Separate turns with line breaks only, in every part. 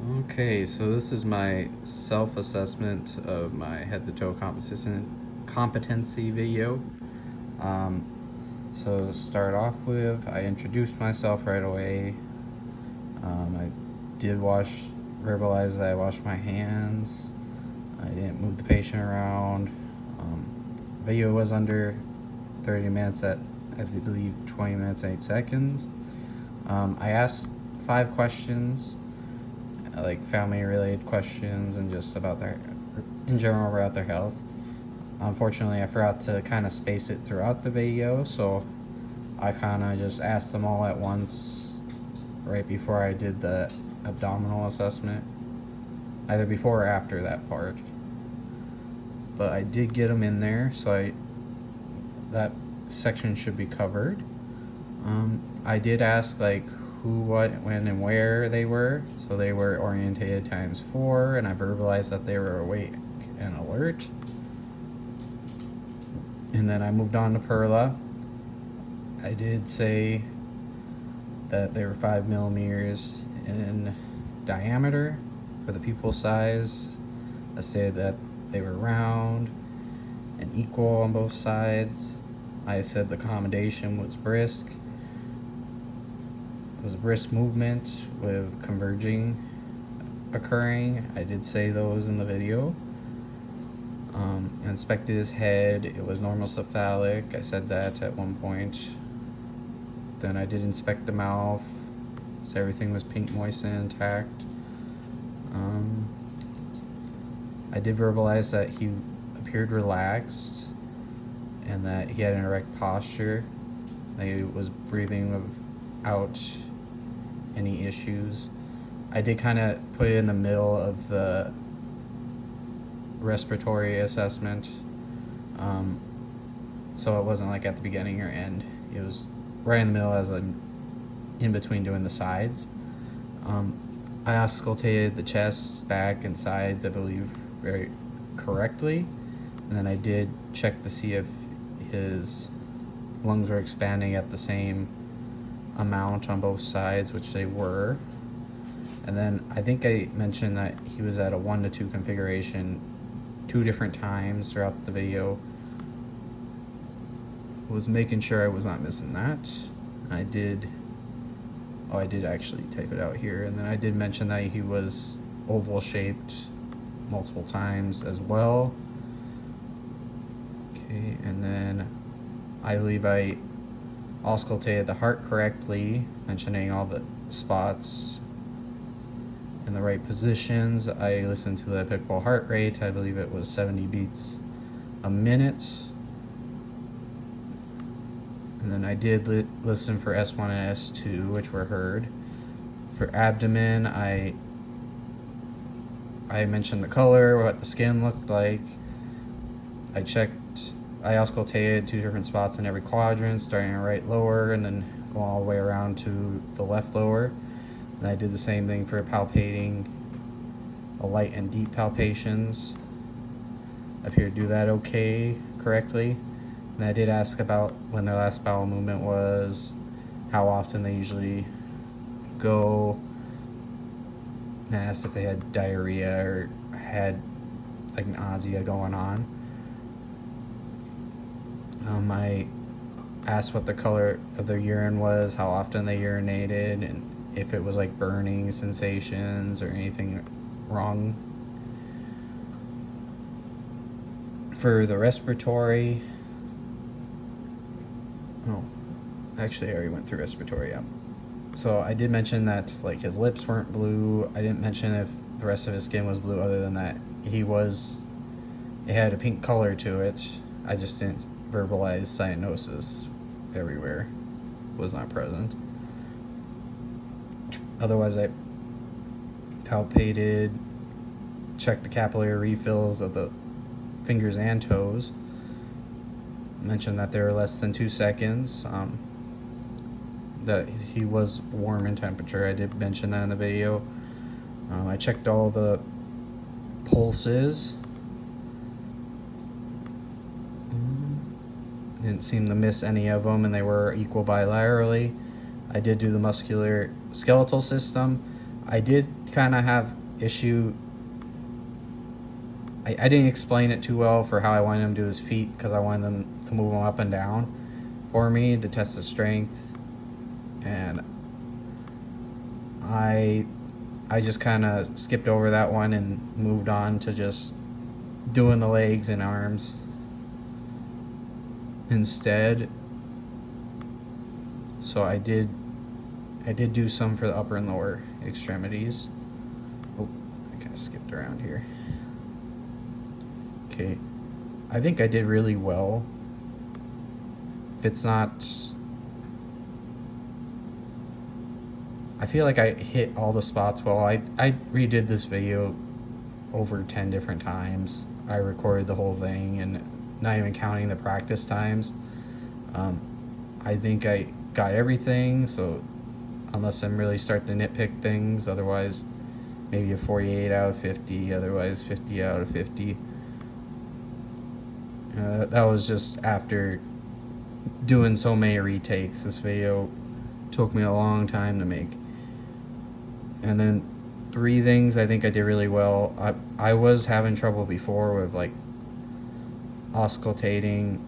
Okay, so this is my self-assessment of my head-to-toe competency video. Um, so to start off with, I introduced myself right away. I did verbalize that I washed my hands. I didn't move the patient around. Video was under 30 minutes at, I believe, 20 minutes and 8 seconds. I asked 5 questions, like family related questions and just about in general about their health. Unfortunately, I forgot to kind of space it throughout the video, so I kind of just asked them all at once right before I did the abdominal assessment, either before or after that part. But I did get them in there, so that section should be covered. I did ask like who, what, when, and where they were. So they were orientated ×4, and I verbalized that they were awake and alert. And then I moved on to Perla. I did say that they were 5 millimeters in diameter for the pupil size. I said that they were round and equal on both sides. I said the accommodation was brisk. It was a brisk movement with converging occurring. I did say those in the video. Inspected his head. It was normal cephalic. I said that at one point. Then I did inspect the mouth. So everything was pink, moist, and intact. I did verbalize that he appeared relaxed and that he had an erect posture. That he was breathing without any issues. I did kind of put it in the middle of the respiratory assessment, so it wasn't like at the beginning or end. It was right in the middle as I'm in between doing the sides. I auscultated the chest, back, and sides, I believe, very correctly, and then I did check to see if his lungs were expanding at the same amount on both sides, which they were. And then I think I mentioned that he was at a 1-to-2 configuration 2 different times throughout the video. Was making sure I was not missing that. I did actually type it out here. And then I did mention that he was oval shaped multiple times as well. Okay, and then I believe I auscultated the heart correctly, mentioning all the spots in the right positions. I listened to the typical heart rate. I believe it was 70 beats a minute. And then I did listen for S1 and S2, which were heard. For abdomen, I mentioned the color, what the skin looked like. I auscultated 2 different spots in every quadrant, starting in right lower and then going all the way around to the left lower. And I did the same thing for palpating a light and deep palpations. I appear to do that correctly. And I did ask about when their last bowel movement was, how often they usually go. And I asked if they had diarrhea or had like nausea going on. I asked what the color of their urine was, how often they urinated, and if it was like burning sensations or anything wrong. For the respiratory, actually I already went through respiratory, yeah. So I did mention that like his lips weren't blue. I didn't mention if the rest of his skin was blue, other than that it had a pink color to it. I just didn't verbalize cyanosis everywhere. Was not present. Otherwise, I palpated, checked the capillary refills of the fingers and toes. Mentioned that they were less than 2 seconds. That he was warm in temperature. I did mention that in the video. I checked all the pulses. Didn't seem to miss any of them, and they were equal bilaterally. I did do the muscular skeletal system. I did kind of have issue. I didn't explain it too well for how I wanted him to do his feet, because I wanted them to move him up and down for me to test his strength, and I just kind of skipped over that one and moved on to just doing the legs and arms instead. So I did do some for the upper and lower extremities. Oh, I kind of skipped around here. Okay, I think I did really well. If it's not, I feel like I hit all the spots well. I redid this video over 10 different times. I recorded the whole thing, and not even counting the practice times. I think I got everything, so unless I'm really starting to nitpick things, otherwise maybe a 48 out of 50, otherwise 50 out of 50. That was just after doing so many retakes. This video took me a long time to make. And then 3 things I think I did really well. I was having trouble before with like auscultating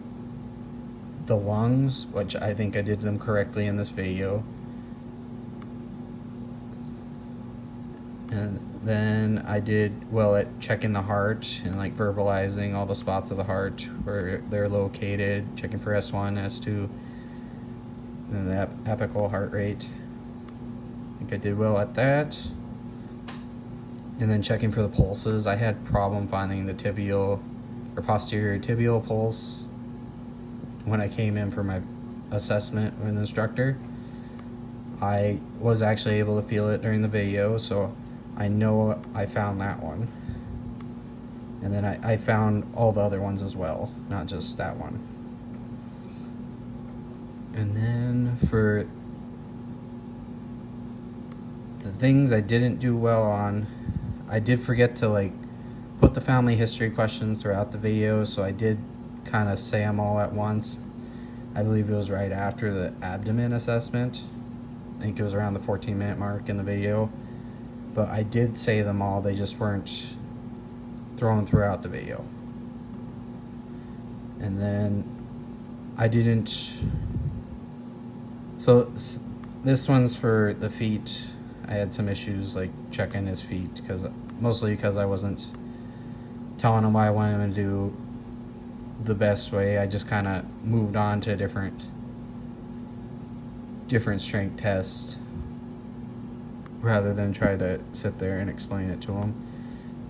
the lungs, which I think I did them correctly in this video. And then I did well at checking the heart and like verbalizing all the spots of the heart where they're located, checking for S1, S2, and the apical heart rate. I think I did well at that. And then checking for the pulses. I had problem finding the tibial or posterior tibial pulse when I came in for my assessment with an instructor. I was actually able to feel it during the video, so I know I found that one. And then I found all the other ones as well, not just that one. And then for the things I didn't do well on, I did forget to like put the family history questions throughout the video, so I did kind of say them all at once. I believe it was right after the abdomen assessment. I think it was around the 14-minute mark in the video. But I did say them all, they just weren't thrown throughout the video. And then I didn't, so this one's for the feet. I had some issues like checking his feet, mostly because I wasn't telling him what I wanted him to do the best way. I just kind of moved on to different strength tests rather than try to sit there and explain it to him.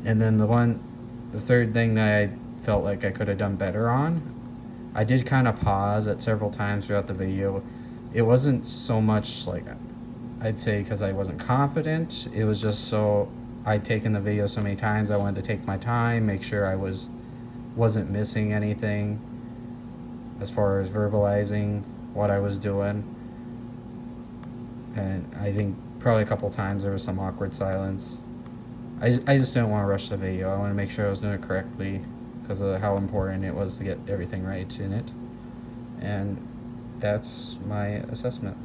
And then the third thing that I felt like I could have done better on, I did kind of pause at several times throughout the video. It wasn't so much like, I'd say because I wasn't confident, it was just so I'd taken the video so many times, I wanted to take my time, make sure I wasn't missing anything as far as verbalizing what I was doing. And I think probably a couple times there was some awkward silence. I just didn't want to rush the video. I want to make sure I was doing it correctly because of how important it was to get everything right in it. And that's my assessment.